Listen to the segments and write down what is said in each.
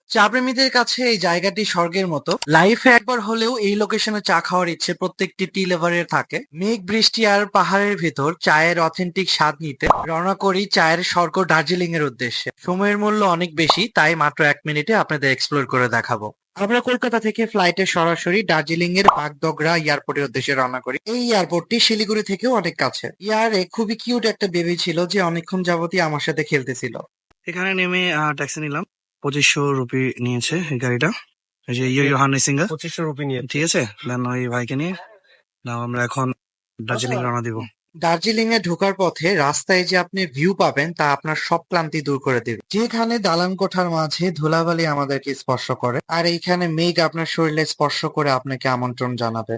চা প্রেমীদের কাছে এই জায়গাটি স্বর্গের মতো। লাইফে একবার হলেও এই লোকেশনে চা খাওয়ার ইচ্ছে প্রত্যেকটি টি লাভারের থাকে। মেঘ, বৃষ্টি আর পাহাড়ের ভেতর চায়ের অথেন্টিক স্বাদ নিতে রওনা করি চায়ের স্বর্গ দার্জিলিং এর উদ্দেশ্যে। সময়ের মূল্য অনেক বেশি, তাই মাত্র 1 মিনিটে আপনাদের এক্সপ্লোর করে দেখাবো। আমরা কলকাতা থেকে ফ্লাইটে সরাসরি দার্জিলিং এর বাগডোগরা এয়ারপোর্টের উদ্দেশ্যে রওনা করি। এই এয়ারপোর্টটি শিলিগুড়ি থেকেও অনেক কাছে। ইয়ারে খুবই কিউট একটা বেবি ছিল যে অনেকক্ষণ যাবতই আমার সাথে খেলতেছিল। এখানে নেমে ট্যাক্সি নিলাম। 2500 রুপি নিয়েছে এই গাড়িটা। এই যে ইয়ো হানি সিঙ্গার 2500 রুপি নিয়ে, ঠিক আছে। দেন ওই ভাইকে নিয়ে নাও আমরা এখন দার্জিলিং রওনা দিব। দার্জিলিং এ ঢোকার পথে রাস্তায় যে আপনি ভিউ পাবেন তা আপনার সব ক্লান্তি দূর করে দেবে। যেখানে দালান কোঠার মাঝে ধুলাবালি আমাদেরকে স্পর্শ করে, আর এইখানে মেঘ আপনার শরীরে স্পর্শ করে আপনাকে আমন্ত্রণ জানাবে।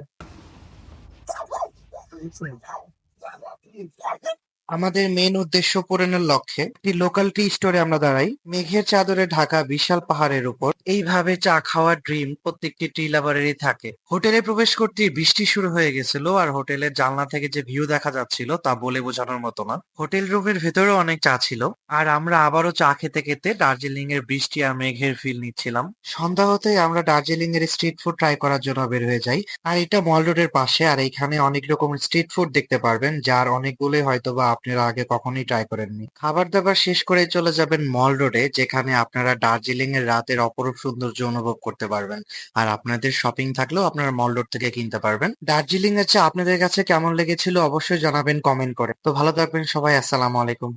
আমাদের মেন উদ্দেশ্য পূরণের লক্ষ্যে একটি লোকাল টি স্টোরে আমরা দাঁড়াই। মেঘের চাদরে ঢাকা বিশাল পাহাড়ের উপর এইভাবে চা খাওয়ার ড্রিম প্রত্যেকটি টি লাভারেরই থাকে। হোটেলে প্রবেশ করতেই বৃষ্টি শুরু হয়ে গেছিল, আর হোটেলের জানলা থেকে যে ভিউ দেখা যাচ্ছিল তা বলে বোঝানোর মতো না। হোটেল রুমের ভেতরেও অনেক চা ছিল, আর আমরা আবারও চা খেতে খেতে দার্জিলিং এর বৃষ্টি আর মেঘের ফিল নিচ্ছিলাম। সন্ধ্যা হতেই আমরা দার্জিলিং এর স্ট্রিট ফুড ট্রাই করার জন্য বের হয়ে যাই। আর এটা মল রোডের পাশে, আর এইখানে অনেক রকমের স্ট্রিট ফুড দেখতে পারবেন, যার অনেকগুলোই হয়তোবা আপনারা আগে কখনোই ট্রাই করেননি। খাবার দাবার শেষ করে চলে যাবেন মল রোডে, যেখানে আপনারা দার্জিলিং এর রাতের অপরূপ সৌন্দর্য অনুভব করতে পারবেন। আর আপনাদের শপিং থাকলেও আপনারা মল রোড থেকে কিনতে পারবেন। দার্জিলিং এর চা আপনাদের কাছে কেমন লেগেছিল অবশ্যই জানাবেন কমেন্ট করে। তো ভালো থাকবেন সবাই, আসসালামু আলাইকুম।